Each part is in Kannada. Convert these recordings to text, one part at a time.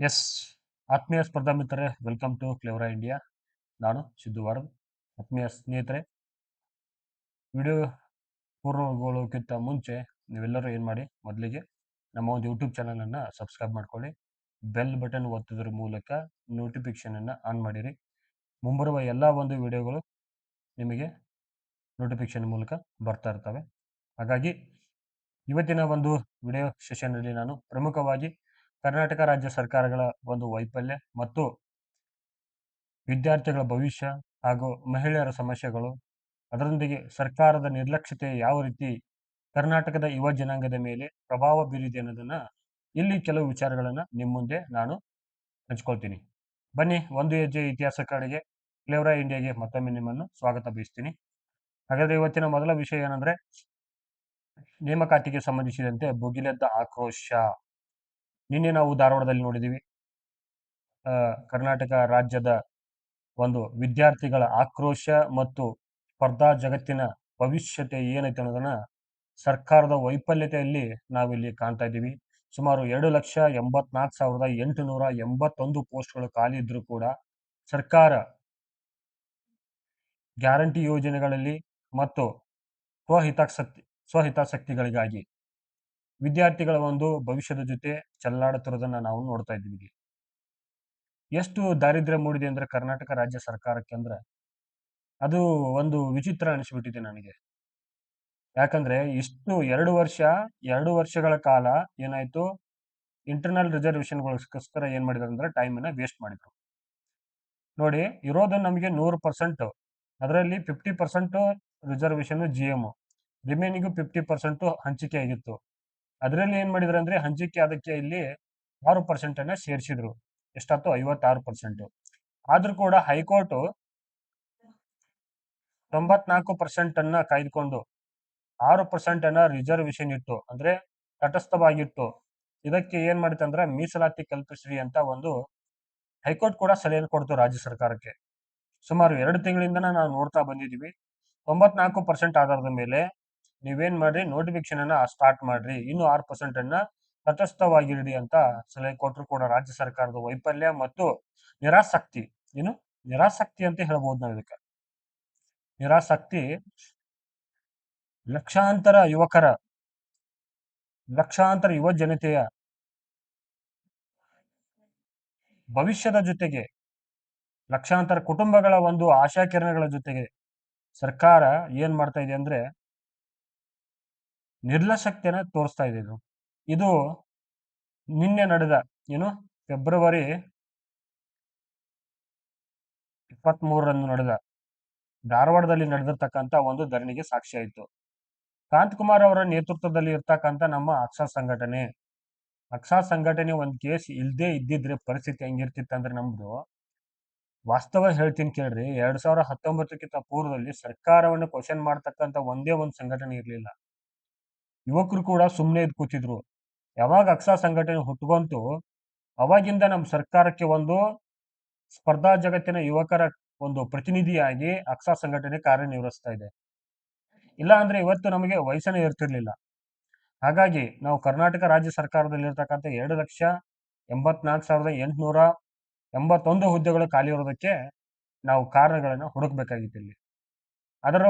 ಎಸ್ ಆತ್ಮೀಯ ಸ್ಪರ್ಧಾ ಮಿತ್ರರೇ, ವೆಲ್ಕಮ್ ಟು ಕ್ಲೇವರಾ ಇಂಡಿಯಾ. ನಾನು ಸಿದ್ದು ವಾರದ್. ಆತ್ಮೀಯ ಸ್ನೇಹಿತರೆ, ವಿಡಿಯೋ ಪೂರ್ಣಗೊಳ್ಳೋಕ್ಕಿಂತ ಮುಂಚೆ ನೀವೆಲ್ಲರೂ ಏನು ಮಾಡಿ, ಮೊದಲಿಗೆ ನಮ್ಮ ಒಂದು ಯೂಟ್ಯೂಬ್ ಚಾನಲನ್ನು ಸಬ್ಸ್ಕ್ರೈಬ್ ಮಾಡ್ಕೊಳ್ಳಿ. ಬೆಲ್ ಬಟನ್ ಒತ್ತೋದ್ರ ಮೂಲಕ ನೋಟಿಫಿಕೇಷನನ್ನು ಆನ್ ಮಾಡಿರಿ. ಮುಂಬರುವ ಎಲ್ಲ ಒಂದು ವಿಡಿಯೋಗಳು ನಿಮಗೆ ನೋಟಿಫಿಕೇಷನ್ ಮೂಲಕ ಬರ್ತಾ ಇರ್ತವೆ. ಹಾಗಾಗಿ ಇವತ್ತಿನ ಒಂದು ವಿಡಿಯೋ ಸೆಷನ್ನಲ್ಲಿ ನಾನು ಪ್ರಮುಖವಾಗಿ ಕರ್ನಾಟಕ ರಾಜ್ಯ ಸರ್ಕಾರಗಳ ಒಂದು ವೈಫಲ್ಯ ಮತ್ತು ವಿದ್ಯಾರ್ಥಿಗಳ ಭವಿಷ್ಯ ಹಾಗೂ ಮಹಿಳೆಯರ ಸಮಸ್ಯೆಗಳು, ಅದರೊಂದಿಗೆ ಸರ್ಕಾರದ ನಿರ್ಲಕ್ಷ್ಯತೆ ಯಾವ ರೀತಿ ಕರ್ನಾಟಕದ ಯುವ ಜನಾಂಗದ ಮೇಲೆ ಪ್ರಭಾವ ಬೀರಿದೆ ಅನ್ನೋದನ್ನ ಇಲ್ಲಿ ಕೆಲವು ವಿಚಾರಗಳನ್ನು ನಿಮ್ಮ ಮುಂದೆ ನಾನು ಹಂಚ್ಕೊಳ್ತೀನಿ. ಬನ್ನಿ, ಒಂದು ಹೆಜ್ಜೆ ಇತಿಹಾಸ ಕಡೆಗೆ ಕ್ಲೇವರಾ ಇಂಡಿಯಾಗೆ ಮತ್ತೊಮ್ಮೆ ನಿಮ್ಮನ್ನು ಸ್ವಾಗತ ಬಯಸ್ತೀನಿ. ಹಾಗಾದ್ರೆ ಇವತ್ತಿನ ಮೊದಲ ವಿಷಯ ಏನಂದ್ರೆ, ನೇಮಕಾತಿಗೆ ಸಂಬಂಧಿಸಿದಂತೆ ಭುಗಿಲೆದ್ದ ಆಕ್ರೋಶ. ನಿನ್ನೆ ನಾವು ಧಾರವಾಡದಲ್ಲಿ ನೋಡಿದ್ದೀವಿ, ಕರ್ನಾಟಕ ರಾಜ್ಯದ ಒಂದು ವಿದ್ಯಾರ್ಥಿಗಳ ಆಕ್ರೋಶ ಮತ್ತು ಸ್ಪರ್ಧಾ ಜಗತ್ತಿನ ಭವಿಷ್ಯತೆ ಏನೈತೆ ಅನ್ನೋದನ್ನ ಸರ್ಕಾರದ ವೈಫಲ್ಯತೆಯಲ್ಲಿ ನಾವಿಲ್ಲಿ ಕಾಣ್ತಾ ಇದ್ದೀವಿ. ಸುಮಾರು 2,84,881 ಪೋಸ್ಟ್ಗಳು ಖಾಲಿ ಇದ್ರೂ ಕೂಡ ಸರ್ಕಾರ ಗ್ಯಾರಂಟಿ ಯೋಜನೆಗಳಲ್ಲಿ ಮತ್ತು ಸ್ವಹಿತಾಸಕ್ತಿಗಳಿಗಾಗಿ ವಿದ್ಯಾರ್ಥಿಗಳ ಒಂದು ಭವಿಷ್ಯದ ಜೊತೆ ಚೆಲ್ಲಾಡುತ್ತಿರೋದನ್ನ ನಾವು ನೋಡ್ತಾ ಇದ್ದೀವಿ. ಎಷ್ಟು ದಾರಿದ್ರ್ಯ ಮೂಡಿದೆ ಅಂದ್ರೆ ಕರ್ನಾಟಕ ರಾಜ್ಯ ಸರ್ಕಾರಕ್ಕೆ ಅಂದ್ರೆ ಅದು ಒಂದು ವಿಚಿತ್ರ ಅನಿಸ್ಬಿಟ್ಟಿದೆ ನನಗೆ. ಯಾಕಂದ್ರೆ ಇಷ್ಟು 2 ವರ್ಷಗಳ ಕಾಲ ಏನಾಯ್ತು, ಇಂಟರ್ನಲ್ ರಿಸರ್ವೇಷನ್ಗೋಸ್ಕರ ಏನ್ ಮಾಡಿದ್ರು ಅಂದ್ರೆ ಟೈಮನ್ನ ವೇಸ್ಟ್ ಮಾಡಿದ್ರು. ನೋಡಿ, ಇರೋದು ನಮಗೆ 100%, ಅದರಲ್ಲಿ 50% ರಿಸರ್ವೇಷನ್ GM, ರಿಮೈನಿಂಗ್ 50% ಹಂಚಿಕೆ ಆಗಿತ್ತು. ಅದರಲ್ಲಿ ಏನ್ ಮಾಡಿದ್ರು ಅಂದ್ರೆ ಹಂಚಿಕೆ ಅದಕ್ಕೆ ಇಲ್ಲಿ 6% ಅನ್ನ ಸೇರಿಸಿದ್ರು. ಎಷ್ಟಾಯ್ತು? 56%. ಆದ್ರೂ ಕೂಡ ಹೈಕೋರ್ಟ್ 94% ಅನ್ನ ಕಾಯ್ದುಕೊಂಡು 6% ಅನ್ನ ರಿಸರ್ವೇಷನ್ ಇಟ್ಟು, ಅಂದ್ರೆ ತಟಸ್ಥವಾಗಿಟ್ಟು, ಇದಕ್ಕೆ ಏನ್ ಮಾಡುತ್ತೆ ಅಂದ್ರೆ ಮೀಸಲಾತಿ ಕಲ್ಪಿಸ್ರಿ ಅಂತ ಒಂದು ಹೈಕೋರ್ಟ್ ಕೂಡ ಸಲಹೆ ಕೊಡ್ತು ರಾಜ್ಯ ಸರ್ಕಾರಕ್ಕೆ. ಸುಮಾರು 2 ತಿಂಗಳಿಂದ ನಾವು ನೋಡ್ತಾ ಬಂದಿದ್ದೀವಿ. 94% ಆಧಾರದ ಮೇಲೆ ನೀವೇನ್ ಮಾಡ್ರಿ, ನೋಟಿಫಿಕೇಶನ್ ಅನ್ನ ಸ್ಟಾರ್ಟ್ ಮಾಡ್ರಿ, ಇನ್ನು 6% ಅನ್ನ ತಟಸ್ಥವಾಗಿರಿ ಅಂತ ಸಲಹೆ ಕೊಟ್ಟರು ಕೂಡ ರಾಜ್ಯ ಸರ್ಕಾರದ ವೈಫಲ್ಯ ಮತ್ತು ನಿರಾಸಕ್ತಿ, ನಿರಾಸಕ್ತಿ ಅಂತ ಹೇಳ್ಬೋದು ನಾವು ಇದಕ್ಕೆ. ನಿರಾಸಕ್ತಿ ಲಕ್ಷಾಂತರ ಯುವ ಜನತೆಯ ಭವಿಷ್ಯದ ಜೊತೆಗೆ, ಲಕ್ಷಾಂತರ ಕುಟುಂಬಗಳ ಒಂದು ಆಶಾಕಿರಣಗಳ ಜೊತೆಗೆ ಸರ್ಕಾರ ಏನ್ ಮಾಡ್ತಾ ಇದೆ ಅಂದ್ರೆ ನಿರ್ಲಕ್ಷ್ಯತೆಯನ್ನ ತೋರಿಸ್ತಾ ಇದೆ. ಇದು ನಿನ್ನೆ ನಡೆದ ಫೆಬ್ರವರಿ 23ರಂದು ನಡೆದ ಧಾರವಾಡದಲ್ಲಿ ನಡೆದಿರ್ತಕ್ಕಂಥ ಒಂದು ಧರಣಿಗೆ ಸಾಕ್ಷಿ ಆಯಿತು. ಕಾಂತಕುಮಾರ್ ಅವರ ನೇತೃತ್ವದಲ್ಲಿ ಇರ್ತಕ್ಕಂಥ ನಮ್ಮ ಅಕ್ಷಾ ಸಂಘಟನೆ ಒಂದು ಕೇಸ್ ಇಲ್ದೇ ಇದ್ದಿದ್ರೆ ಪರಿಸ್ಥಿತಿ ಹೆಂಗಿರ್ತಿತ್ತು ಅಂದ್ರೆ, ನಮ್ದು ವಾಸ್ತವ ಹೇಳ್ತೀನಿ ಕೇಳ್ರಿ, 2019ಕ್ಕಿಂತ ಪೂರ್ವದಲ್ಲಿ ಸರ್ಕಾರವನ್ನು ಕ್ವಶನ್ ಮಾಡ್ತಕ್ಕಂಥ ಒಂದೇ ಒಂದು ಸಂಘಟನೆ ಇರಲಿಲ್ಲ. ಯುವಕರು ಕೂಡ ಸುಮ್ಮನೆ ಇದ್ ಕೂತಿದ್ರು. ಯಾವಾಗ ಅಕ್ಷಾ ಸಂಘಟನೆ ಹುಟ್ಟುಕೊಂತು, ಅವಾಗಿಂದ ನಮ್ಮ ಸರ್ಕಾರಕ್ಕೆ ಒಂದು ಸ್ಪರ್ಧಾ ಜಗತ್ತಿನ ಯುವಕರ ಒಂದು ಪ್ರತಿನಿಧಿಯಾಗಿ ಅಕ್ಷಾ ಸಂಘಟನೆ ಕಾರ್ಯನಿರ್ವಹಿಸ್ತಾ ಇದೆ. ಇಲ್ಲ ಅಂದ್ರೆ ಇವತ್ತು ನಮಗೆ ವಯಸ್ಸನ್ನೇ ಇರ್ತಿರ್ಲಿಲ್ಲ. ಹಾಗಾಗಿ ನಾವು ಕರ್ನಾಟಕ ರಾಜ್ಯ ಸರ್ಕಾರದಲ್ಲಿ ಇರ್ತಕ್ಕಂಥ 2,84,881 ಹುದ್ದೆಗಳು ಖಾಲಿ ಇರೋದಕ್ಕೆ ನಾವು ಕಾರಣಗಳನ್ನ ಹುಡುಕ್ಬೇಕಾಗಿತ್ತು. ಇಲ್ಲಿ ಅದರ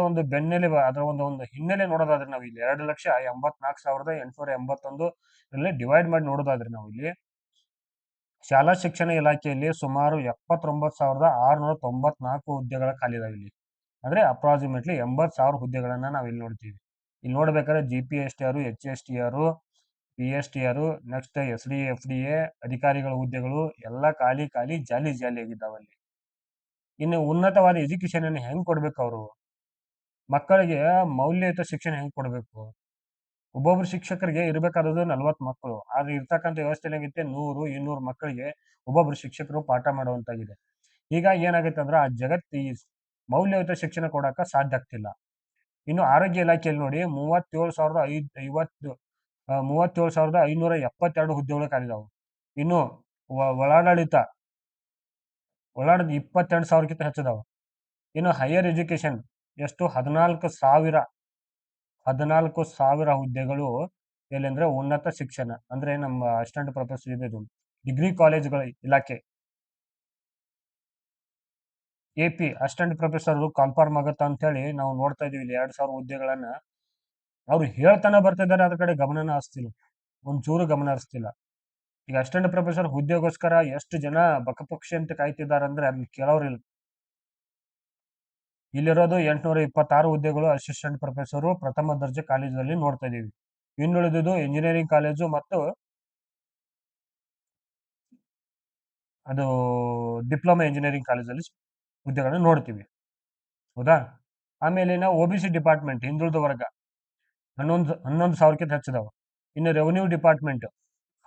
ಒಂದು ಬೆನ್ನೆಲುಬು, ಅದರ ಒಂದು ಹಿನ್ನೆಲೆ ನೋಡೋದಾದ್ರೆ ನಾವು ಇಲ್ಲಿ 2,84,881 ಡಿವೈಡ್ ಮಾಡಿ ನೋಡೋದಾದ್ರೆ ನಾವು ಇಲ್ಲಿ ಶಾಲಾ ಶಿಕ್ಷಣ ಇಲಾಖೆಯಲ್ಲಿ ಸುಮಾರು 79,694 ಹುದ್ದೆಗಳ ಖಾಲಿ ಇದಾವೆ ಇಲ್ಲಿ. ಅಂದ್ರೆ ಅಪ್ರಾಕ್ಸಿಮೇಟ್ಲಿ 80,000 ಹುದ್ದೆಗಳನ್ನ ನಾವು ಇಲ್ಲಿ ನೋಡ್ತೀವಿ. ಇಲ್ಲಿ ನೋಡ್ಬೇಕಾದ್ರೆ GPSTR, HSTR, PSTR, next SDA, FDA ಅಧಿಕಾರಿಗಳ ಹುದ್ದೆಗಳು ಎಲ್ಲ ಖಾಲಿ ಜಾಲಿ ಆಗಿದ್ದಾವಲ್ಲಿ. ಇನ್ನು ಉನ್ನತವಾದ ಎಜುಕೇಶನ್ ಅನ್ನು ಹೆಂಗ್ ಕೊಡ್ಬೇಕು, ಅವರು ಮಕ್ಕಳಿಗೆ ಮೌಲ್ಯಯುತ ಶಿಕ್ಷಣ ಹೆಂಗ್ ಕೊಡ್ಬೇಕು? ಒಬ್ಬೊಬ್ರು ಶಿಕ್ಷಕರಿಗೆ ಇರಬೇಕಾದದ್ದು 40 ಮಕ್ಕಳು, ಆದ್ರೆ ಇರ್ತಕ್ಕಂಥ ವ್ಯವಸ್ಥೆ ಏನಾಗುತ್ತೆ, 100-200 ಮಕ್ಕಳಿಗೆ ಒಬ್ಬೊಬ್ರು ಶಿಕ್ಷಕರು ಪಾಠ ಮಾಡುವಂತಾಗಿದೆ. ಹೀಗಾಗಿ ಏನಾಗುತ್ತೆ ಅಂದ್ರೆ ಆ ಜಗತ್ತಿ ಮೌಲ್ಯಯುತ ಶಿಕ್ಷಣ ಕೊಡಕ ಸಾಧ್ಯ ಆಗ್ತಿಲ್ಲ. ಇನ್ನು ಆರೋಗ್ಯ ಇಲಾಖೆಯಲ್ಲಿ ನೋಡಿ 37,572 ಹುದ್ದೆಗಳು ಖಾಲಿದಾವು. ಇನ್ನು ಒಳಾಡಳಿತ 22,000ಕ್ಕಿಂತ ಹೆಚ್ಚಿದಾವ. ಇನ್ನು ಹೈಯರ್ ಎಜುಕೇಶನ್ ಎಷ್ಟು? 14,000 ಹುದ್ದೆಗಳು ಎಲ್ಲಿ ಅಂದ್ರೆ ಉನ್ನತ ಶಿಕ್ಷಣ, ಅಂದ್ರೆ ನಮ್ಮ ಅಸಿಸ್ಟೆಂಟ್ ಪ್ರೊಫೆಸರ್ ಇದೆ, ಡಿಗ್ರಿ ಕಾಲೇಜುಗಳ ಇಲಾಖೆ AP ಅಸಿಸ್ಟೆಂಟ್ ಪ್ರೊಫೆಸರ್ ಕಾಲ್ಫಾರ್ಮ್ ಆಗತ್ತ ಅಂತ ಹೇಳಿ ನಾವು ನೋಡ್ತಾ ಇದೀವಿ ಇಲ್ಲಿ 2,000 ಹುದ್ದೆಗಳನ್ನ ಅವ್ರು ಹೇಳ್ತಾನೆ ಬರ್ತಿದ್ದಾರೆ, ಅದ್ರ ಕಡೆ ಗಮನನ ಹರಿಸ್ತಿಲ್ಲ, ಒಂಚೂರು ಗಮನ ಹರಿಸ್ತಿಲ್ಲ. ಈಗ ಅಸಿಸ್ಟೆಂಟ್ ಪ್ರೊಫೆಸರ್ ಹುದ್ದೆಗೋಸ್ಕರ ಎಷ್ಟು ಜನ ಬಕಪಕ್ಷಿ ಅಂತ ಕಾಯ್ತಿದ್ದಾರೆ ಅಂದ್ರೆ ಅಲ್ಲಿ ಕೇಳೋರಿಲ್ಲ. ಇಲ್ಲಿರೋದು 826 ಹುದ್ದೆಗಳು ಅಸಿಸ್ಟೆಂಟ್ ಪ್ರೊಫೆಸರು ಪ್ರಥಮ ದರ್ಜೆ ಕಾಲೇಜಲ್ಲಿ ನೋಡ್ತಾ ಇದೀವಿ. ಇನ್ನುಳಿದುದು ಇಂಜಿನಿಯರಿಂಗ್ ಕಾಲೇಜು ಮತ್ತು ಅದು ಡಿಪ್ಲೊಮಾ ಇಂಜಿನಿಯರಿಂಗ್ ಕಾಲೇಜಲ್ಲಿ ಹುದ್ದೆಗಳನ್ನ ನೋಡ್ತೀವಿ. ಹೌದಾ? ಆಮೇಲೆ ನಾವು OBC ಡಿಪಾರ್ಟ್ಮೆಂಟ್ ಹಿಂದುಳಿದ ವರ್ಗ 11,000ಕ್ಕಿಂತ ಹೆಚ್ಚಿದಾವ. ಇನ್ನು ರೆವಿನ್ಯೂ ಡಿಪಾರ್ಟ್ಮೆಂಟ್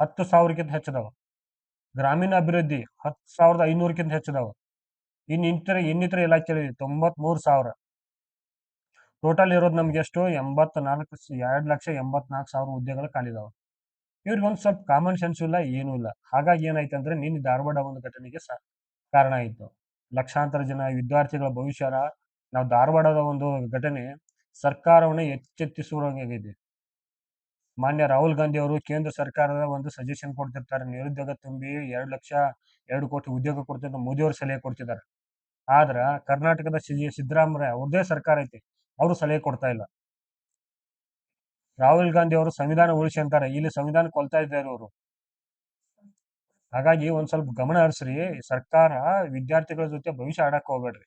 10,000ಕ್ಕಿಂತ ಹೆಚ್ಚಿದಾವ. ಗ್ರಾಮೀಣ ಅಭಿವೃದ್ಧಿ 10,500ಕ್ಕಿಂತ ಹೆಚ್ಚಿದಾವ. ಇನ್ನಿತರ ಇಲಾಖೆಗಳು 93,000. ಟೋಟಲ್ ಇರೋದು ನಮ್ಗೆ ಎಷ್ಟು 2,84,000 ಹುದ್ದೆಗಳು ಖಾಲಿದಾವ. ಇವ್ರಿಗೆ ಒಂದು ಸ್ವಲ್ಪ ಕಾಮನ್ ಸೆನ್ಸ್ ಇಲ್ಲ, ಏನೂ ಇಲ್ಲ. ಹಾಗಾಗಿ ಏನಾಯ್ತು ಅಂದ್ರೆ ನಿನ್ನೆ ಧಾರವಾಡ ಒಂದು ಘಟನೆಗೆ ಕಾರಣ ಆಯಿತು. ಲಕ್ಷಾಂತರ ಜನ ವಿದ್ಯಾರ್ಥಿಗಳ ಭವಿಷ್ಯನ ನಾವು ಧಾರವಾಡದ ಒಂದು ಘಟನೆ ಸರ್ಕಾರವನ್ನ ಎಚ್ಚೆತ್ತಿಸುವಂಗಿದೆ. ಮಾನ್ಯ ರಾಹುಲ್ ಗಾಂಧಿ ಅವರು ಕೇಂದ್ರ ಸರ್ಕಾರದ ಒಂದು ಸಜೆಷನ್ ಕೊಡ್ತಿರ್ತಾರೆ, ನಿರುದ್ಯೋಗ ತುಂಬಿ 2 ಲಕ್ಷ 2 ಕೋಟಿ ಉದ್ಯೋಗ ಕೊಡ್ತಿದ್ದ ಮೋದಿ ಅವರು ಸಲಹೆ ಕೊಡ್ತಿದ್ದಾರೆ. ಆದ್ರ ಕರ್ನಾಟಕದ ಸಿದ್ದರಾಮಯ್ಯ ಅವ್ರದೇ ಸರ್ಕಾರ ಐತಿ, ಅವರು ಸಲಹೆ ಕೊಡ್ತಾ ಇಲ್ಲ. ರಾಹುಲ್ ಗಾಂಧಿ ಅವರು ಸಂವಿಧಾನ ಉಳಿಸಿ ಅಂತಾರೆ, ಇಲ್ಲಿ ಸಂವಿಧಾನ ಕೊಲ್ತಾ ಇದ್ದಾರೆ ಅವರು. ಹಾಗಾಗಿ ಒಂದ್ ಸ್ವಲ್ಪ ಗಮನ ಹರಿಸ್ರಿ. ಸರ್ಕಾರ ವಿದ್ಯಾರ್ಥಿಗಳ ಜೊತೆ ಭವಿಷ್ಯ ಆಡಕ್ ಹೋಗ್ಬೇಡ್ರಿ.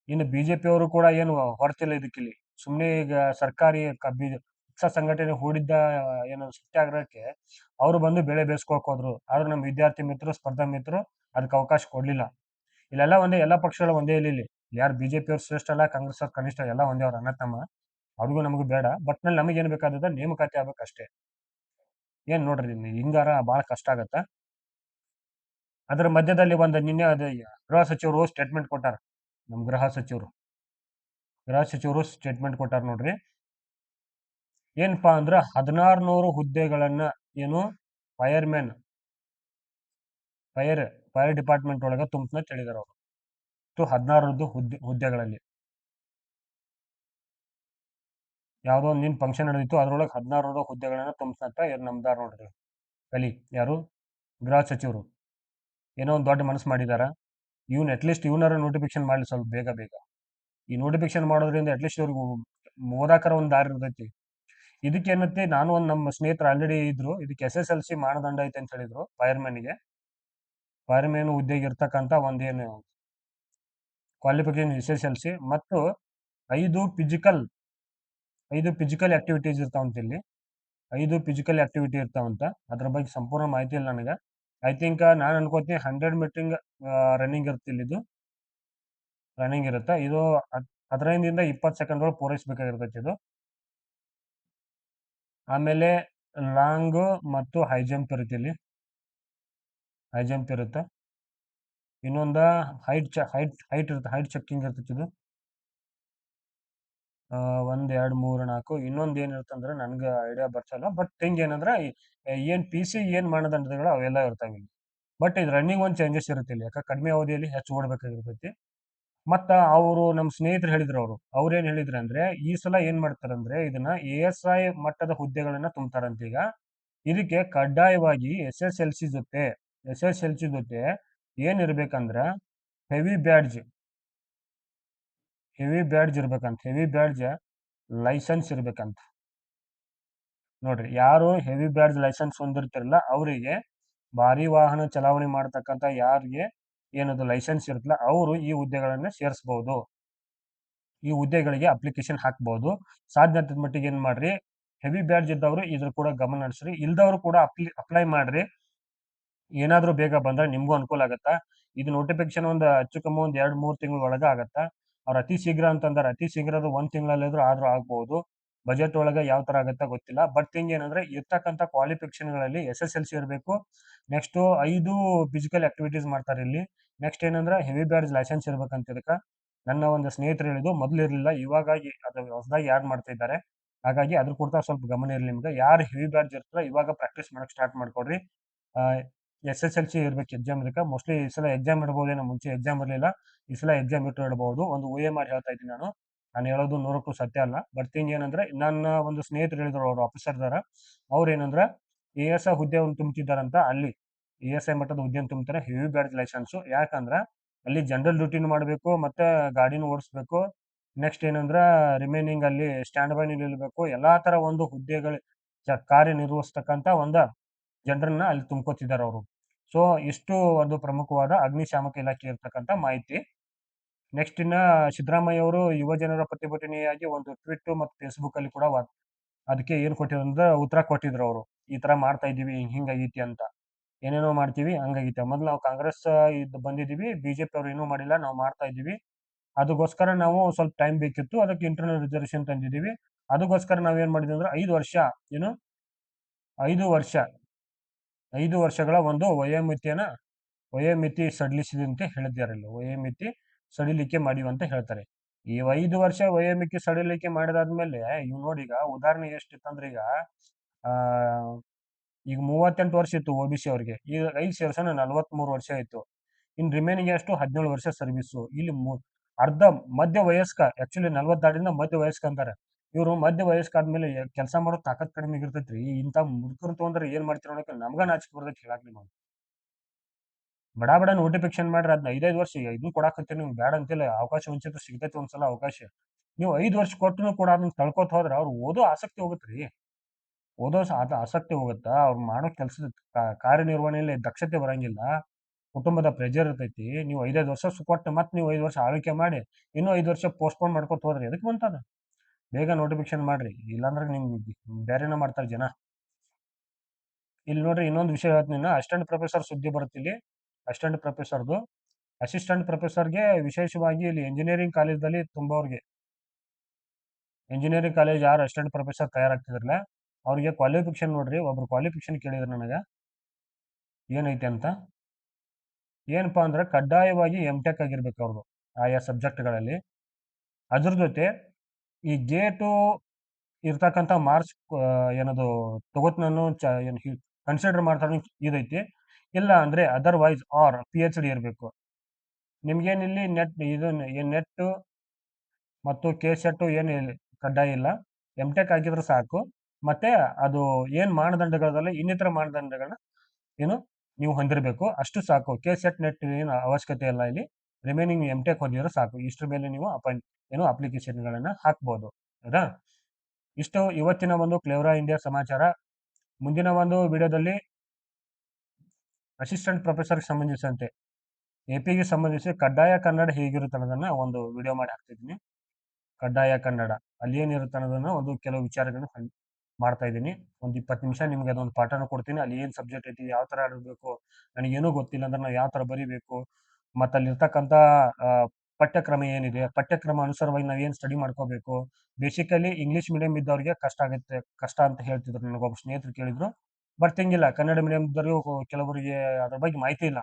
ಇನ್ನು ಬಿಜೆಪಿ ಅವರು ಕೂಡ ಏನು ಹೊರತಿಲ್ಲ ಇದಕ್ಕಿಲ್ಲಿ. ಸುಮ್ಮನೆ ಈಗ ಸರ್ಕಾರಿ ಪಕ್ಷ ಸಂಘಟನೆ ಹೂಡಿದ್ದ ಏನು ಸತ್ಯಾಗ್ರಹಕ್ಕೆ ಅವರು ಬಂದು ಬೆಳೆ ಬೇಯಿಸ್ಕೊಳಕ್ ಹೋದ್ರು. ಆದ್ರೆ ನಮ್ಮ ವಿದ್ಯಾರ್ಥಿ ಮಿತ್ರರು, ಸ್ಪರ್ಧಾ ಮಿತ್ರರು ಅದಕ್ಕೆ ಅವಕಾಶ ಕೊಡ್ಲಿಲ್ಲ. ಇಲ್ಲೆಲ್ಲ ಒಂದೇ, ಎಲ್ಲ ಪಕ್ಷಗಳು ಒಂದೇ ಇಲ್ಲಿ. ಯಾರು ಬಿಜೆಪಿ ಅವ್ರು ಶ್ರೇಷ್ಠ ಅಲ್ಲ, ಕಾಂಗ್ರೆಸ್ ಅವ್ರು ಕನಿಷ್ಠ, ಎಲ್ಲ ಒಂದೇ ಅವ್ರ ಅಣ್ಣ ತಮ್ಮ. ಅವ್ರಿಗೂ ನಮಗೂ ಬೇಡ. ಬಟ್ ನಲ್ಲಿ ನಮಗೆ ಏನ್ ಬೇಕಾದ ನೇಮಕಾತಿ ಆಗ್ಬೇಕಷ್ಟೇ. ಏನ್ ನೋಡ್ರಿ ಹಿಂಗಾರ ಬಹಳ ಕಷ್ಟ ಆಗತ್ತ. ಅದ್ರ ಮಧ್ಯದಲ್ಲಿ ಒಂದು ನಿನ್ನೆ ಗೃಹ ಸಚಿವರು ಸ್ಟೇಟ್ಮೆಂಟ್ ಕೊಟ್ಟಾರ. ನಮ್ ಗೃಹ ಸಚಿವರು ಸ್ಟೇಟ್ಮೆಂಟ್ ಕೊಟ್ಟಾರ ನೋಡ್ರಿ. ಏನಪ್ಪಾ ಅಂದ್ರ 1,600 ಹುದ್ದೆಗಳನ್ನ ಏನು ಫೈರ್ ಡಿಪಾರ್ಟ್ಮೆಂಟ್ ಒಳಗ ತುಂಬನ ಹೇಳಿದಾರ ಅವರು. 16 ಹುದ್ದೆಗಳಲ್ಲಿ ಯಾವ್ದೋ ಒಂದು ನಿನ್ ಫಂಕ್ಷನ್ ನಡೆದಿತ್ತು, ಅದ್ರೊಳಗೆ 16 ಹುದ್ದೆಗಳನ್ನ ತುಂಬಸಂತ ನಮ್ದಾರ ನೋಡ್ರಿ ಕಲಿ. ಯಾರು? ಗೃಹ ಸಚಿವರು ಏನೋ ಒಂದು ದೊಡ್ಡ ಮನಸ್ಸು ಮಾಡಿದಾರ. ಅಟ್ಲೀಸ್ಟ್ ಇವನಾರ ನೋಟಿಫಿಕೇಶನ್ ಮಾಡ್ಲಿ ಸ್ವಲ್ಪ ಬೇಗ. ಈ ನೋಟಿಫಿಕೇಶನ್ ಮಾಡೋದ್ರಿಂದ ಅಟ್ಲೀಸ್ಟ್ ಇವ್ರಿಗೆ ಓದಾಕರ ಒಂದು ದಾರಿ ಇರ್ತೈತಿ. ಇದಕ್ಕೇನತ್ತೆ, ನಾನು ಒಂದು ನಮ್ಮ ಸ್ನೇಹಿತರು ಆಲ್ರೆಡಿ ಇದ್ರು, ಇದಕ್ಕೆ SSLC ಮಾನದಂಡ ಐತೆ ಅಂತ ಹೇಳಿದ್ರು. ಫೈರ್ಮ್ಯಾನ್ ಹುದ್ದೆಗೆ ಇರ್ತಕ್ಕಂಥ ಒಂದೇನು ಕ್ವಾಲಿಫಿಕೇಶನ್ SSLC ಮತ್ತು 5 ಫಿಸಿಕಲ್ ಆಕ್ಟಿವಿಟೀಸ್ ಇರ್ತಾವಂತ. ಇಲ್ಲಿ 5 ಫಿಸಿಕಲ್ ಆಕ್ಟಿವಿಟಿ ಇರ್ತಾವಂತ. ಅದ್ರ ಬಗ್ಗೆ ಸಂಪೂರ್ಣ ಮಾಹಿತಿ ಇಲ್ಲ ನನಗೆ. ಐ ಥಿಂಕ್ ನಾನು ಅನ್ಕೋತೀನಿ 100 ಮೀಟರ್ ರನ್ನಿಂಗ್ ಇರುತ್ತೆ. ಇದು ರನ್ನಿಂಗ್ ಇರುತ್ತೆ. ಇದು 15 ಇಂದ 20 ಸೆಕೆಂಡ್ ಒಳಗೆ ಪೂರೈಸಬೇಕಾಗಿರ್ತೈತಿ ಇದು. ಆಮೇಲೆ ಲಾಂಗ್ ಮತ್ತು ಹೈ ಜಂಪ್ ಇರುತ್ತೆ. ಇಲ್ಲಿ ಹೈ ಜಂಪ್ ಇರುತ್ತೆ. ಇನ್ನೊಂದು ಹೈಟ್ ಚೆಕ್ಕಿಂಗ್ ಇರ್ತೈತಿ ಇದು. 1 2 3 4 ಇನ್ನೊಂದು ಏನಿರುತ್ತೆ ಅಂದ್ರೆ ನನ್ಗೆ ಐಡಿಯಾ ಬರ್ಸಲ್ಲ. ಬಟ್ ಥಿಂಗ್ ಏನಂದ್ರೆ ಏನ್ PC ಏನ್ ಮಾನದಂಡಗಳು ಅವೆಲ್ಲ ಇರ್ತಾವೆ. ಬಟ್ ಇದು ರನ್ನಿಂಗ್ ಒಂದು ಚೇಂಜಸ್ ಇರುತ್ತೆ ಇಲ್ಲಿ. ಯಾಕೆ ಕಡಿಮೆ ಅವಧಿಯಲ್ಲಿ ಹೆಚ್ಚು ಓಡಬೇಕಾಗಿರ್ತೈತಿ. ಮತ್ತ ಅವರು ನಮ್ಮ ಸ್ನೇಹಿತರು ಹೇಳಿದ್ರು, ಅವ್ರೇನ್ ಹೇಳಿದ್ರು ಅಂದ್ರೆ ಈ ಸಲ ಏನ್ ಮಾಡ್ತಾರಂದ್ರೆ ಇದನ್ನ ASI ಮಟ್ಟದ ಹುದ್ದೆಗಳನ್ನ ತುಂಬ್ತಾರಂತ. ಈಗ ಇದಕ್ಕೆ ಕಡ್ಡಾಯವಾಗಿ SSLC ಜೊತೆ ಏನ್ ಇರ್ಬೇಕಂದ್ರ ಹೆವಿ ಬ್ಯಾಡ್ಜ್ ಇರ್ಬೇಕಂತ. ಹೆವಿ ಬ್ಯಾಡ್ಜ್ ಲೈಸೆನ್ಸ್ ಇರ್ಬೇಕಂತ. ನೋಡ್ರಿ, ಯಾರು ಹೆವಿ ಬ್ಯಾಡ್ಜ್ ಲೈಸೆನ್ಸ್ ಹೊಂದಿರ್ತಿರಲ್ಲ ಅವರಿಗೆ, ಭಾರಿ ವಾಹನ ಚಲಾವಣೆ ಮಾಡ್ತಕ್ಕಂಥ ಯಾರಿಗೆ ಏನದು ಲೈಸೆನ್ಸ್ ಇರುತ್ತಲ್ಲ ಅವರು ಈ ಹುದ್ದೆಗಳನ್ನ ಸೇರಿಸಬಹುದು. ಈ ಹುದ್ದೆಗಳಿಗೆ ಅಪ್ಲಿಕೇಶನ್ ಹಾಕ್ಬಹುದು. ಸಾಧ್ಯತೆ ಮಟ್ಟಿಗೆ ಏನ್ ಮಾಡ್ರಿ, ಹೆವಿ ಬ್ಯಾಡ್ಜ್ ಇದ್ದವರು ಇದ್ರ ಕೂಡ ಗಮನ ಹರಿಸ್ರಿ. ಇಲ್ದವ್ರು ಕೂಡ ಅಪ್ಲೈ ಮಾಡ್ರಿ. ಏನಾದ್ರೂ ಬೇಗ ಬಂದ್ರೆ ನಿಮ್ಗೂ ಅನುಕೂಲ ಆಗತ್ತಾ. ಇದು ನೋಟಿಫಿಕೇಶನ್ ಒಂದು ಹೆಚ್ಚು ಕಮ್ಮಿ 2-3 ತಿಂಗಳ ಒಳಗ ಆಗತ್ತಾ. ಅವ್ರು ಅತಿ ಶೀಘ್ರ ಅಂತಂದ್ರೆ ಅತಿ ಶೀಘ್ರದ 1 ತಿಂಗಳಲ್ಲಿ ಆದ್ರೂ ಆಗ್ಬಹುದು. ಬಜೆಟ್ ಒಳಗ ಯಾವ ತರ ಆಗತ್ತಾ ಗೊತ್ತಿಲ್ಲ. ಬಟ್ ಥಿಂಗ್ ಏನಂದ್ರೆ ಇರ್ತಕ್ಕಂಥ ಕ್ವಾಲಿಫಿಕೇಶನ್ ಗಳಲ್ಲಿ SSLC ಇರಬೇಕು. ನೆಕ್ಸ್ಟ್ 5 ಫಿಸಿಕಲ್ ಆಕ್ಟಿವಿಟೀಸ್ ಮಾಡ್ತಾರೆ ಇಲ್ಲಿ. ನೆಕ್ಸ್ಟ್ ಏನಂದ್ರೆ ಹೆವಿ ಬ್ಯಾಡ್ಜ್ ಲೈಸೆನ್ಸ್ ಇರ್ಬೇಕಂತ. ಇದಕ್ಕ ನನ್ನ ಒಂದು ಸ್ನೇಹಿತರು ಹೇಳಿದ್ದು, ಮೊದ್ಲು ಇರ್ಲಿಲ್ಲ, ಇವಾಗ ಅದು ಹೊಸದಾಗಿ ಆಡ್ ಮಾಡ್ತಾ ಇದ್ದಾರೆ. ಹಾಗಾಗಿ ಅದ್ರ ಕುರಿತ ಸ್ವಲ್ಪ ಗಮನ ಇರಲಿ ನಿಮ್ಗೆ. ಯಾರು ಹೆವಿ ಬ್ಯಾಡ್ಜ್ ಇರ್ತಲ್ಲ ಇವಾಗ ಪ್ರಾಕ್ಟೀಸ್ ಮಾಡಕ್ ಸ್ಟಾರ್ಟ್ ಮಾಡ್ಕೊಡ್ರಿ. SSLC ಇರ್ಬೇಕು ಎಕ್ಸಾಮ್. ಇದಕ್ಕೆ ಮೋಸ್ಟ್ಲಿ ಈ ಸಲ ಎಕ್ಸಾಮ್ ಇಡಬಹುದೇನೋ. ಮುಂಚೆ ಎಕ್ಸಾಮ್ ಇರಲಿಲ್ಲ, ಈ ಸಲ ಎಕ್ಸಾಮ್ ಇಡಬಹುದು. ಒಂದು ಊಹೆ ಮಾಡಿ ಹೇಳ್ತಾ ಇದ್ದೀನಿ ನಾನು ಹೇಳೋದು 100% ಸತ್ಯ ಅಲ್ಲ. ಬಟ್ ಥಿಂಗ್ ಏನಂದ್ರೆ ನನ್ನ ಒಂದು ಸ್ನೇಹಿತರು ಹೇಳಿದ್ರು, ಅವ್ರು ಆಫೀಸರ್ ಇದಾರ. ಅವ್ರು ಏನಂದ್ರೆ ASI ಹುದ್ದೆಯನ್ನು ತುಂಬುತ್ತಿದ್ದಾರಂತ ಅಲ್ಲಿ ASI ಮಟ್ಟದ ಹುದ್ದೆಯನ್ನು ತುಂಬುತ್ತಾರೆ ಹೆವಿ ಬ್ಯಾಡ್ಜ್ ಲೈಸೆನ್ಸು. ಯಾಕಂದ್ರೆ ಅಲ್ಲಿ ಜನರಲ್ ಡ್ಯೂಟಿನೂ ಮಾಡಬೇಕು ಮತ್ತೆ ಗಾಡಿನೂ ಓಡಿಸ್ಬೇಕು. ನೆಕ್ಸ್ಟ್ ಏನಂದ್ರೆ ರಿಮೈನಿಂಗ್ ಅಲ್ಲಿ ಸ್ಟ್ಯಾಂಡ್ ಬೈ ನಿಲ್ಲಬೇಕು. ಎಲ್ಲಾ ತರ ಒಂದು ಹುದ್ದೆಗಳು ಕಾರ್ಯನಿರ್ವಹಿಸ್ತಕ್ಕಂಥ ಒಂದು ಜನರನ್ನ ಅಲ್ಲಿ ತುಂಬ್ಕೋತಿದ್ದಾರೆ ಅವರು. ಸೊ ಇಷ್ಟು ಒಂದು ಪ್ರಮುಖವಾದ ಅಗ್ನಿಶಾಮಕ ಇಲಾಖೆ ಇರ್ತಕ್ಕಂಥ ಮಾಹಿತಿ. ನೆಕ್ಸ್ಟ್ ಇನ್ನ ಸಿದ್ದರಾಮಯ್ಯ ಅವರು ಯುವ ಜನರ ಪ್ರತಿಭಟನೆಯಾಗಿ ಒಂದು ಟ್ವೀಟ್ ಮತ್ತು ಫೇಸ್ಬುಕ್ ಅಲ್ಲಿ ಕೂಡ ಅದಕ್ಕೆ ಏನ್ ಕೊಟ್ಟಿದ್ರು ಅಂದ್ರೆ ಉತ್ತರ ಕೊಟ್ಟಿದ್ರು ಅವರು. ಈ ತರ ಮಾಡ್ತಾ ಇದೀವಿ ಹಿಂಗಾಗೈತಿ ಅಂತ. ಏನೇನೋ ಮಾಡ್ತೀವಿ ಹಂಗಾಗೈತೆ. ಮೊದ್ಲು ನಾವು ಕಾಂಗ್ರೆಸ್ ಇದ್ ಬಂದಿದೀವಿ, ಬಿಜೆಪಿ ಅವ್ರು ಏನೂ ಮಾಡಿಲ್ಲ, ನಾವು ಮಾಡ್ತಾ ಇದೀವಿ. ಅದಕ್ಕೋಸ್ಕರ ನಾವು ಸ್ವಲ್ಪ ಟೈಮ್ ಬೇಕಿತ್ತು, ಅದಕ್ಕೆ ಇಂಟರ್ನಲ್ ರಿಸರ್ವೇಶನ್ ತಂದಿದೀವಿ. ಅದಕ್ಕೋಸ್ಕರ ನಾವೇನ್ ಮಾಡಿದ್ವಿ ಅಂದ್ರೆ 5 ವರ್ಷ ಏನು 5 ವರ್ಷ 5 ವರ್ಷಗಳ ಒಂದು ವಯೋಮಿತಿ ಸಡಿಲಿಸಿದಂತೆ ಹೇಳಿದ್ದಾರೆ. ವಯೋಮಿತಿ ಸಡಿಲಿಕೆ ಮಾಡಿವಿ ಅಂತ ಹೇಳ್ತಾರೆ. ಈ 5 ವರ್ಷ ವಯೋಮಿತಿ ಸಡಿಲಿಕೆ ಮಾಡಿದಾದ್ಮೇಲೆ ಇವ್ ನೋಡಿ, ಈಗ ಉದಾಹರಣೆ ಎಷ್ಟಿತ್ತಂದ್ರೆ ಈಗ ಆ ಈಗ 38 ವರ್ಷ ಇತ್ತು OBC ಅವ್ರಿಗೆ, ಈಗ 5 ಸೇರ್ಸನ 43 ವರ್ಷ ಆಯ್ತು. ಇನ್ ರಿಮೈನಿಂಗ್ ಎಷ್ಟು 17 ವರ್ಷ ಸರ್ವಿಸು. ಇಲ್ಲಿ ಅರ್ಧ ಮಧ್ಯ ವಯಸ್ಕ, ಆಕ್ಚುಲಿ 40 ದಾಟಿಂದ ಮಧ್ಯ ವಯಸ್ಕ ಅಂತಾರೆ. ಇವರು ಮಧ್ಯ ವಯಸ್ಕ ಆದ್ಮೇಲೆ ಕೆಲಸ ಮಾಡೋ ತಾಕತ್ ಕಡಿಮೆ ಇರ್ತೈತ್ರಿ. ಇಂಥ ಮುದುಕರು ತೊಗೊಂಡ್ರೆ ಏನ್ ಮಾಡ್ತೀರ ಅನ್ನೋಕೆ ನಮ್ಗ ನಾಚಿಕೆ ಬರ್ತೈತಿ ಹೇಳಾಕ್ ನಿಮಗೆ. ಬಡ ಬಡ ನೋಟಿಫಿಕೇಶನ್ ಮಾಡ್ರಿ, ಅದನ್ನ 5 ವರ್ಷ ಇದನ್ನ ಕೊಡಾಕತ್ತೀರಿ ನೀವು, ಬ್ಯಾಡ ಅಂತಿಲ್ಲ. ಅವಕಾಶ ವಂಚಿತ ಸಿಗ್ತೈತಿ ಒಂದ್ಸಲ ಅವಕಾಶ. ನೀವು 5 ವರ್ಷ ಕೊಟ್ಟರು ಕೂಡ ಅದನ್ನ ತಳ್ಕೊತ ಹೋದ್ರ ಅವ್ರು ಓದೋ ಆಸಕ್ತಿ ಹೋಗುತ್ತ್ರಿ. ಓದೋ ಆಸಕ್ತಿ ಹೋಗುತ್ತಾ, ಅವ್ರು ಮಾಡೋ ಕೆಲಸದ ಕಾರ್ಯನಿರ್ವಹಣೆಯಲ್ಲಿ ದಕ್ಷತೆ ಬರಂಗಿಲ್ಲ. ಕುಟುಂಬದ ಪ್ರೆಜರ್ ಇರ್ತೈತಿ. ನೀವು 5 ವರ್ಷ ಕೊಟ್ಟು ಮತ್ತೆ ನೀವು 5 ವರ್ಷ ಆಳ್ವಿಕೆ ಮಾಡಿ ಇನ್ನೂ 5 ವರ್ಷ ಪೋಸ್ಟ್ಪೋನ್ ಮಾಡ್ಕೊತ ಹೋದ್ರಿ ಎದಕ್ ಬಂತದ? ಬೇಗ ನೋಟಿಫಿಕೇಶನ್ ಮಾಡ್ರಿ, ಇಲ್ಲಾಂದ್ರೆ ನಿಮ್ಗೆ ಬೇರೆನ ಮಾಡ್ತಾರೆ ಜನ. ಇಲ್ಲಿ ನೋಡ್ರಿ, ಇನ್ನೊಂದು ವಿಷಯ ಹೇಳ್ತೀನಿ. ಅಸಿಸ್ಟೆಂಟ್ ಪ್ರೊಫೆಸರ್ ಸುದ್ದಿ ಬರುತ್ತೆ ಇಲ್ಲಿ. ಅಸಿಸ್ಟೆಂಟ್ ಪ್ರೊಫೆಸರ್ದು, ಅಸಿಸ್ಟೆಂಟ್ ಪ್ರೊಫೆಸರ್ಗೆ ವಿಶೇಷವಾಗಿ ಇಲ್ಲಿ ಇಂಜಿನಿಯರಿಂಗ್ ಕಾಲೇಜಲ್ಲಿ ತುಂಬವ್ರಿಗೆ, ಇಂಜಿನಿಯರಿಂಗ್ ಕಾಲೇಜ್ ಯಾರು ಅಸಿಸ್ಟೆಂಟ್ ಪ್ರೊಫೆಸರ್ ತಯಾರಾಗ್ತಿದ್ರಲ್ಲ ಅವ್ರಿಗೆ ಕ್ವಾಲಿಫಿಕೇಶನ್ ನೋಡ್ರಿ. ಒಬ್ರು ಕ್ವಾಲಿಫಿಕೇಶನ್ ಕೇಳಿದ್ರು ನನಗೆ ಏನೈತೆ ಅಂತ. ಏನಪ್ಪಾ ಅಂದ್ರೆ ಕಡ್ಡಾಯವಾಗಿ MTech ಆಗಿರ್ಬೇಕು ಅವ್ರದ್ದು ಆಯಾ ಸಬ್ಜೆಕ್ಟ್ಗಳಲ್ಲಿ. ಅದ್ರ ಜೊತೆ ಈ ಗೇಟು ಇರ್ತಕ್ಕಂಥ ಮಾರ್ಕ್ಸ್ ಏನದು ತಗೋತ್ ನಾನು ಏನು ಕನ್ಸಿಡರ್ ಮಾಡ್ತಾರೆ ಇದೈತಿ. ಇಲ್ಲ ಅಂದ್ರೆ ಅದರ್ವೈಸ್ ಆರ್ PhD ಇರಬೇಕು. ನಿಮ್ಗೇನಿಲ್ಲಿ ನೆಟ್ ಮತ್ತು KCET ಏನು ಕಡ್ಡಾಯ ಇಲ್ಲ. MTech ಆಗಿದ್ರೆ ಸಾಕು. ಮತ್ತೆ ಅದು ಏನ್ ಮಾನದಂಡಗಳಲ್ಲ, ಇನ್ನಿತರ ಮಾನದಂಡಗಳನ್ನ ಏನು ನೀವು ಹೊಂದಿರಬೇಕು, ಅಷ್ಟು ಸಾಕು. KCET ನೆಟ್ ಏನು ಅವಶ್ಯಕತೆ ಇಲ್ಲ ಇಲ್ಲಿ. ರಿಮೈನಿಂಗ್ MTech ಹೊಂದಿದ್ರೆ ಸಾಕು. ಇಷ್ಟರ ಮೇಲೆ ನೀವು ಅಪ್ಲಿಕೇಶನ್ಗಳನ್ನ ಹಾಕ್ಬೋದು. ಹೌದಾ? ಇಷ್ಟು ಇವತ್ತಿನ ಒಂದು ಕ್ಲೇವರಾ ಇಂಡಿಯಾ ಸಮಾಚಾರ. ಮುಂದಿನ ಒಂದು ವಿಡಿಯೋದಲ್ಲಿ ಅಸಿಸ್ಟೆಂಟ್ ಪ್ರೊಫೆಸರ್ಗೆ ಸಂಬಂಧಿಸಿದಂತೆ AP ಗೆ ಸಂಬಂಧಿಸಿ ಕಡ್ಡಾಯ ಕನ್ನಡ ಹೇಗಿರುತ್ತೆ ಅನ್ನೋದನ್ನ ಒಂದು ವಿಡಿಯೋ ಮಾಡಿ ಹಾಕ್ತಿದ್ದೀನಿ. ಕಡ್ಡಾಯ ಕನ್ನಡ ಅಲ್ಲಿ ಏನಿರುತ್ತೆ ಅನ್ನೋದನ್ನ ಒಂದು ಕೆಲವು ವಿಚಾರಗಳನ್ನ ಮಾಡ್ತಾ ಇದ್ದೀನಿ. ಒಂದು 20 ನಿಮಿಷ ನಿಮ್ಗೆ ಅದೊಂದು ಪಾಠನ ಕೊಡ್ತೀನಿ. ಅಲ್ಲಿ ಏನ್ ಸಬ್ಜೆಕ್ಟ್ ಐತಿ, ಯಾವ ತರ ಆಡಬೇಕು, ನನಗೇನೂ ಗೊತ್ತಿಲ್ಲ ಅಂದ್ರೆ ನಾವು ಯಾವ ತರ ಬರೀಬೇಕು, ಮತ್ತು ಅಲ್ಲಿರ್ತಕ್ಕಂಥ ಪಠ್ಯಕ್ರಮ ಏನಿದೆ, ಪಠ್ಯಕ್ರಮ ಅನುಸಾರವಾಗಿ ನಾವು ಏನು ಸ್ಟಡಿ ಮಾಡ್ಕೋಬೇಕು. ಬೇಸಿಕಲಿ ಇಂಗ್ಲೀಷ್ ಮೀಡಿಯಂ ಇದ್ದವ್ರಿಗೆ ಕಷ್ಟ ಅಂತ ಹೇಳ್ತಿದ್ರು. ನನಗೊಬ್ಬ ಸ್ನೇಹಿತರು ಕೇಳಿದ್ರು. ಬಟ್ ಹಿಂಗಿಲ್ಲ, ಕನ್ನಡ ಮೀಡಿಯಂ ಇದ್ದವ್ರಿಗೂ ಕೆಲವರಿಗೆ ಅದ್ರ ಬಗ್ಗೆ ಮಾಹಿತಿ ಇಲ್ಲ,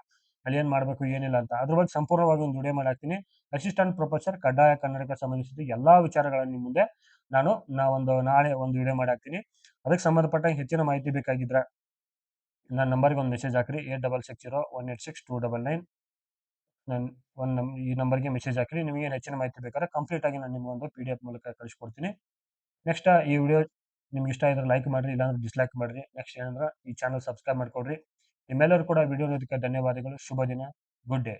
ಅಲ್ಲಿ ಏನ್ ಮಾಡ್ಬೇಕು ಏನಿಲ್ಲ ಅಂತ. ಅದ್ರ ಬಗ್ಗೆ ಸಂಪೂರ್ಣವಾಗಿ ಒಂದು ವಿಡಿಯೋ ಮಾಡಿ ಹಾಕ್ತೀನಿ. ಅಸಿಸ್ಟೆಂಟ್ ಪ್ರೊಫೆಸರ್ ಕಡ್ಡಾಯ ಕನ್ನಡಕ್ಕೆ ಸಂಬಂಧಿಸಿದ ಎಲ್ಲಾ ವಿಚಾರಗಳನ್ನು ನಿಮ್ಮ ಮುಂದೆ ನಾಳೆ ಒಂದು ವಿಡಿಯೋ ಮಾಡಿ ಹಾಕ್ತೀನಿ. ಅದಕ್ಕೆ ಸಂಬಂಧಪಟ್ಟ ಹೆಚ್ಚಿನ ಮಾಹಿತಿ ಬೇಕಾಗಿದ್ರೆ ನನ್ನ ನಂಬರ್ಗೆ ಒಂದು ಮೆಸೇಜ್ ಹಾಕ್ರಿ. 8660186299. ಈ ನಂಬರ್ಗೆ ಮೆಸೇಜ್ ಹಾಕ್ರಿ. ನಿಮಗೆ ಹೆಚ್ಚಿನ ಮಾಹಿತಿ ಬೇಕಾದ್ರೆ ಕಂಪ್ಲೀಟ್ ಆಗಿ ನಾನು ನಿಮ್ಗೆ ಒಂದು PDF ಮೂಲಕ ಕಳಿಸ್ಕೊಡ್ತೀನಿ. ನೆಕ್ಸ್ಟ್ ಈ ವಿಡಿಯೋ ನಿಮ್ಗೆ ಇಷ್ಟ ಇದ್ರೆ ಲೈಕ್ ಮಾಡ್ರಿ, ಇಲ್ಲಾಂದ್ರೆ ಡಿಸ್ಲೈಕ್ ಮಾಡ್ರಿ. ನೆಕ್ಸ್ಟ್ ಏನಂದ್ರೆ ಈ ಚಾನಲ್ ಸಬ್ಸ್ಕ್ರೈಬ್ ಮಾಡ್ಕೊಡ್ರಿ. ನಿಮ್ಮೆಲ್ಲರೂ ಕೂಡ ವಿಡಿಯೋ ನೋಡೋದಕ್ಕೆ ಧನ್ಯವಾದಗಳು. ಶುಭ ದಿನ. Good day.